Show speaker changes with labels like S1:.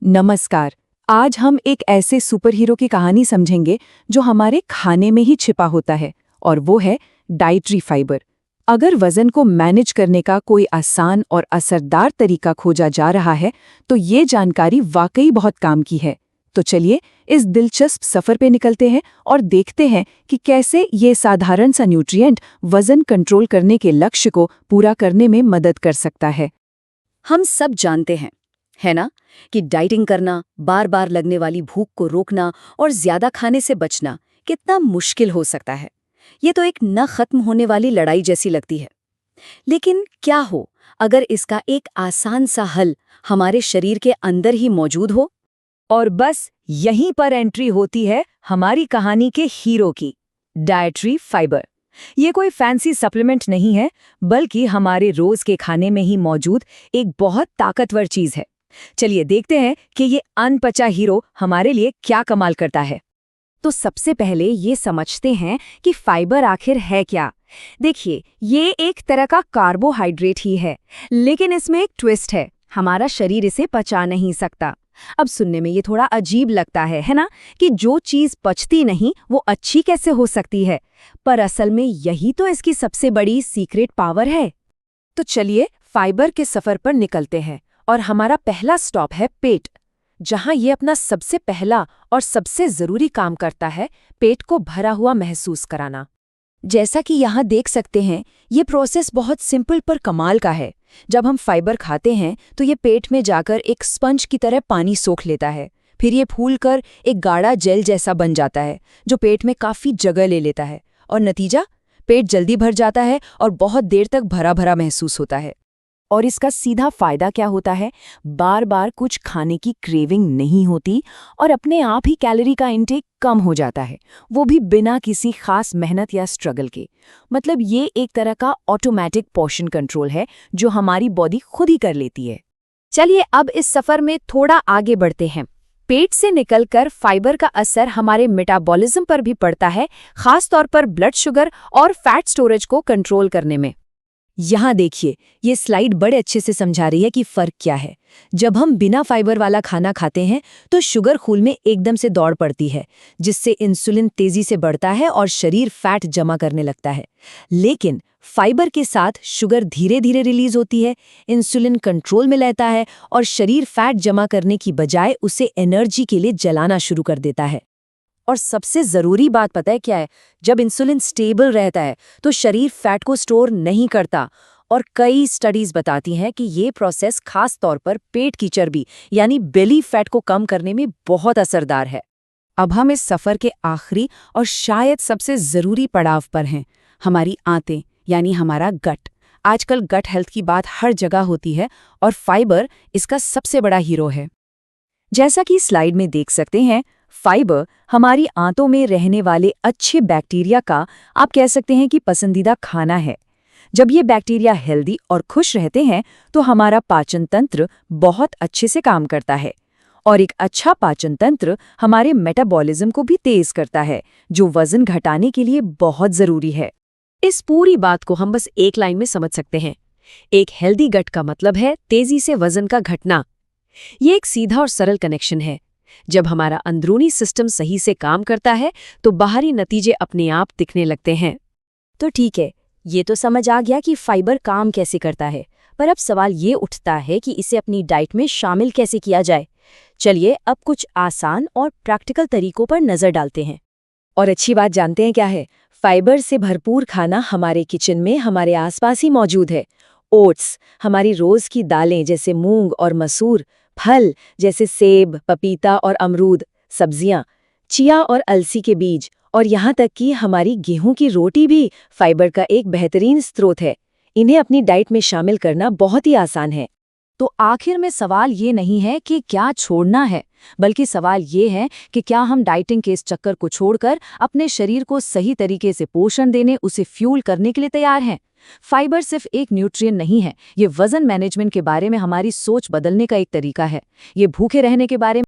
S1: नमस्कार। आज हम एक ऐसे सुपर हीरो की कहानी समझेंगे जो हमारे खाने में ही छिपा होता है, और वो है डाइटरी फाइबर। अगर वजन को मैनेज करने का कोई आसान और असरदार तरीका खोजा जा रहा है तो ये जानकारी वाकई बहुत काम की है। तो चलिए इस दिलचस्प सफर पे निकलते हैं और देखते हैं कि कैसे ये साधारण सा न्यूट्रिएंट वजन कंट्रोल करने के लक्ष्य को पूरा करने में मदद कर सकता है।
S2: हम सब जानते हैं, है ना, कि डाइटिंग करना, बार बार लगने वाली भूख को रोकना और ज्यादा खाने से बचना कितना मुश्किल हो सकता है। ये तो एक न खत्म होने वाली लड़ाई जैसी लगती है। लेकिन क्या हो अगर इसका एक आसान सा हल हमारे शरीर के अंदर ही मौजूद हो?
S1: और बस यहीं पर एंट्री होती है हमारी कहानी के हीरो की, डाइटरी फाइबर। ये कोई फैंसी सप्लीमेंट नहीं है, बल्कि हमारे रोज के खाने में ही मौजूद एक बहुत ताकतवर चीज है। चलिए देखते हैं कि ये अनपचा हीरो हमारे लिए क्या कमाल करता है। तो सबसे पहले ये समझते हैं कि फाइबर आखिर है क्या। देखिए, ये एक तरह का कार्बोहाइड्रेट ही है, लेकिन इसमें एक ट्विस्ट है। हमारा शरीर इसे पचा नहीं सकता। अब सुनने में ये थोड़ा अजीब लगता है ना, कि जो चीज पचती नहीं वो अच्छी कैसे हो सकती है। पर असल में यही तो इसकी सबसे बड़ी सीक्रेट पावर है। तो चलिए फाइबर के सफर पर निकलते हैं, और हमारा पहला स्टॉप है पेट, जहां ये अपना सबसे पहला और सबसे जरूरी काम करता है, पेट को भरा हुआ महसूस कराना। जैसा कि यहाँ देख सकते हैं, ये प्रोसेस बहुत सिंपल पर कमाल का है। जब हम फाइबर खाते हैं तो ये पेट में जाकर एक स्पंज की तरह पानी सोख लेता है। फिर ये फूलकर एक गाढ़ा जेल जैसा बन जाता है, जो पेट में काफी जगह ले लेता है। और नतीजा, पेट जल्दी भर जाता है और बहुत देर तक भरा भरा महसूस होता है। और इसका सीधा फायदा क्या होता है? बार बार कुछ खाने की क्रेविंग नहीं होती, और अपने आप ही कैलोरी का इंटेक कम हो जाता है, वो भी बिना किसी खास मेहनत या स्ट्रगल के। मतलब ये एक तरह का ऑटोमेटिक पोर्शन कंट्रोल है जो हमारी बॉडी खुद ही कर लेती है। चलिए अब इस सफर में थोड़ा आगे बढ़ते हैं। पेट से निकलकर फाइबर का असर हमारे मेटाबॉलिज्म पर भी पड़ता है, खास तौर पर ब्लड शुगर और फैट स्टोरेज को कंट्रोल करने में। यहाँ देखिए, ये स्लाइड बड़े अच्छे से समझा रही है कि फर्क क्या है। जब हम बिना फाइबर वाला खाना खाते हैं तो शुगर खून में एकदम से दौड़ पड़ती है, जिससे इंसुलिन तेजी से बढ़ता है और शरीर फैट जमा करने लगता है। लेकिन फाइबर के साथ शुगर धीरे धीरे रिलीज होती है, इंसुलिन कंट्रोल में रहता है और शरीर फैट जमा करने की बजाय उसे एनर्जी के लिए जलाना शुरू कर देता है। और सबसे जरूरी बात पता है क्या है? जब इंसुलिन स्टेबल रहता है तो शरीर फैट को स्टोर नहीं करता, और कई स्टडीज बताती हैं कि ये प्रोसेस खास तौर पर पेट की चर्बी यानी बेली फैट को कम करने में बहुत असरदार है। अब हम इस सफर के आखिरी और शायद सबसे जरूरी पड़ाव पर हैं, हमारी आंतें यानी हमारा गट। आजकल गट हेल्थ की बात हर जगह होती है, और फाइबर इसका सबसे बड़ा हीरो है। जैसा कि स्लाइड में देख सकते हैं, फाइबर हमारी आंतों में रहने वाले अच्छे बैक्टीरिया का, आप कह सकते हैं कि पसंदीदा खाना है। जब ये बैक्टीरिया हेल्दी और खुश रहते हैं तो हमारा पाचन तंत्र बहुत अच्छे से काम करता है, और एक अच्छा पाचन तंत्र हमारे मेटाबॉलिज्म को भी तेज करता है, जो वजन घटाने के लिए बहुत जरूरी है। इस पूरी बात को हम बस एक लाइन में समझ सकते हैं। एक हेल्दी गट का मतलब है तेजी से वजन का घटना। ये एक सीधा और सरल कनेक्शन है। जब हमारा अंदरूनी सिस्टम सही से काम करता है तो बाहरी नतीजे अपने आप दिखने लगते हैं। तो ठीक है, ये तो समझ आ गया कि फाइबर काम कैसे करता है, पर अब सवाल ये उठता है कि इसे अपनी डाइट में शामिल कैसे किया जाए। चलिए अब कुछ आसान और प्रैक्टिकल तरीकों पर नजर डालते हैं। और अच्छी बात जानते हैं क्या है? फाइबर से भरपूर खाना हमारे किचन में हमारे आसपास ही मौजूद है। ओट्स, हमारी रोज की दालें जैसे मूंग और मसूर, फल जैसे सेब, पपीता और अमरूद, सब्जियां, चिया और अलसी के बीज, और यहाँ तक कि हमारी गेहूं की रोटी भी फाइबर का एक बेहतरीन स्रोत है। इन्हें अपनी डाइट में शामिल करना बहुत ही आसान है। तो आखिर में सवाल ये नहीं है कि क्या छोड़ना है, बल्कि सवाल ये है कि क्या हम डाइटिंग के इस चक्कर को छोड़कर अपने शरीर को सही तरीके से पोषण देने, उसे फ्यूल करने के लिए तैयार हैं। फाइबर सिर्फ एक न्यूट्रिएंट नहीं है, ये वजन मैनेजमेंट के बारे में हमारी सोच बदलने का एक तरीका है। ये भूखे रहने के बारे में